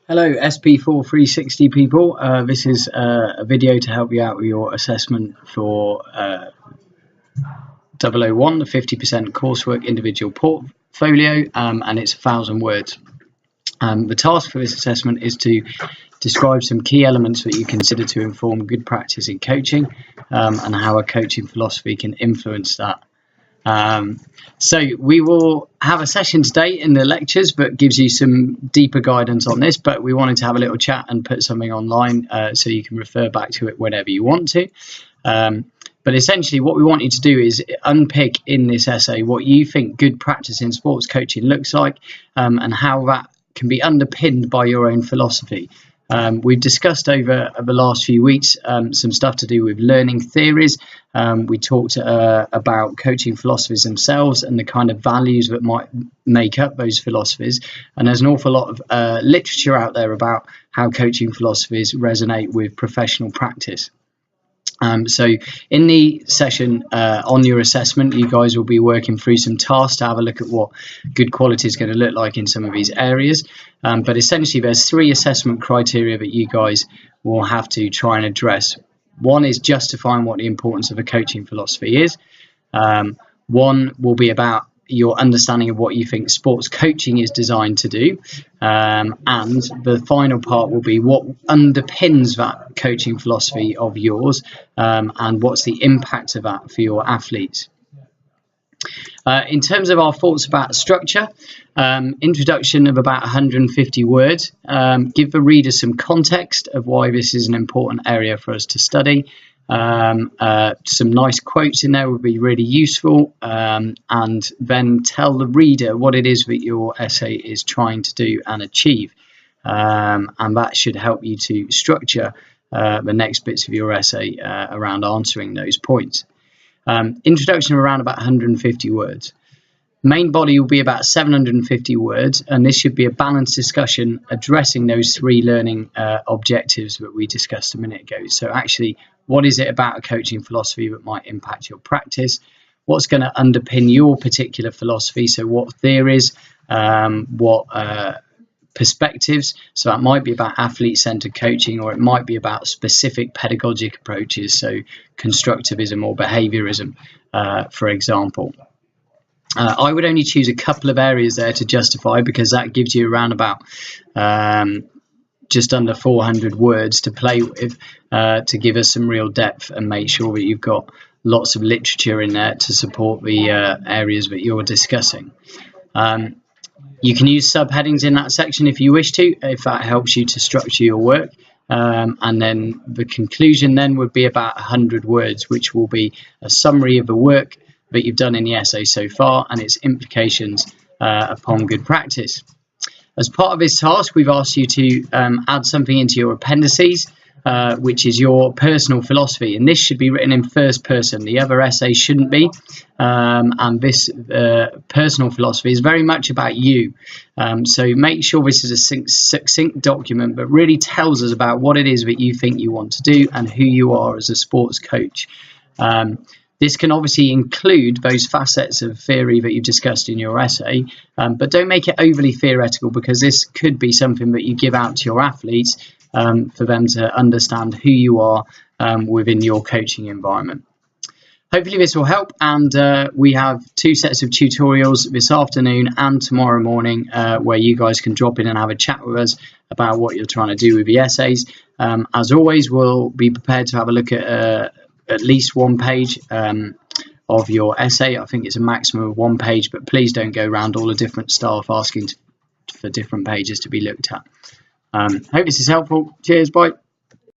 Hello sp4360 people, this is a video to help you out with your assessment for 001, the 50% coursework individual portfolio, and it's 1,000 words. The task for this assessment is to describe some key elements that you consider to inform good practice in coaching, and how a coaching philosophy can influence that. So we will have a session today in the lectures, but gives you some deeper guidance on this, but we wanted to have a little chat and put something online so you can refer back to it whenever you want to. But essentially what we want you to do is unpick in this essay what you think good practice in sports coaching looks like, and how that can be underpinned by your own philosophy. We've discussed over the last few weeks some stuff to do with learning theories. We talked about coaching philosophies themselves and the kind of values that might make up those philosophies. And there's an awful lot of literature out there about how coaching philosophies resonate with professional practice. So in the session on your assessment, you guys will be working through some tasks to have a look at what good quality is going to look like in some of these areas. But essentially there's 3 assessment criteria that you guys will have to try and address. One is justifying what the importance of a coaching philosophy is. One will be about your understanding of what you think sports coaching is designed to do, and the final part will be what underpins that coaching philosophy of yours, and what's the impact of that for your athletes. In terms of our thoughts about structure, introduction of about 150 words, give the reader some context of why this is an important area for us to study. Some nice quotes in there would be really useful, and then tell the reader what it is that your essay is trying to do and achieve, and that should help you to structure the next bits of your essay around answering those points. Introduction around about 150 words. Main body will be about 750 words, and this should be a balanced discussion addressing those 3 learning objectives that we discussed a minute ago. So actually, what is it about a coaching philosophy that might impact your practice? What's going to underpin your particular philosophy? So what theories, what perspectives? So that might be about athlete-centered coaching, or it might be about specific pedagogic approaches, so constructivism or behaviorism, for example. I would only choose a couple of areas there to justify, because that gives you around about just under 400 words to play with, to give us some real depth and make sure that you've got lots of literature in there to support the areas that you're discussing. You can use subheadings in that section if you wish to, if that helps you to structure your work. And then the conclusion then would be about 100 words, which will be a summary of the work that you've done in the essay so far and its implications upon good practice. As part of this task, we've asked you to add something into your appendices, which is your personal philosophy, and this should be written in first person. The other essays shouldn't be, and this personal philosophy is very much about you. So make sure this is a succinct document that really tells us about what it is that you think you want to do and who you are as a sports coach. This can obviously include those facets of theory that you've discussed in your essay, but don't make it overly theoretical, because this could be something that you give out to your athletes for them to understand who you are within your coaching environment. Hopefully this will help, and we have 2 sets of tutorials this afternoon and tomorrow morning where you guys can drop in and have a chat with us about what you're trying to do with the essays. As always, we'll be prepared to have a look at least 1 page of your essay. I think it's a maximum of 1 page, but please don't go around all the different staff asking for different pages to be looked at. Hope this is helpful. Cheers, bye.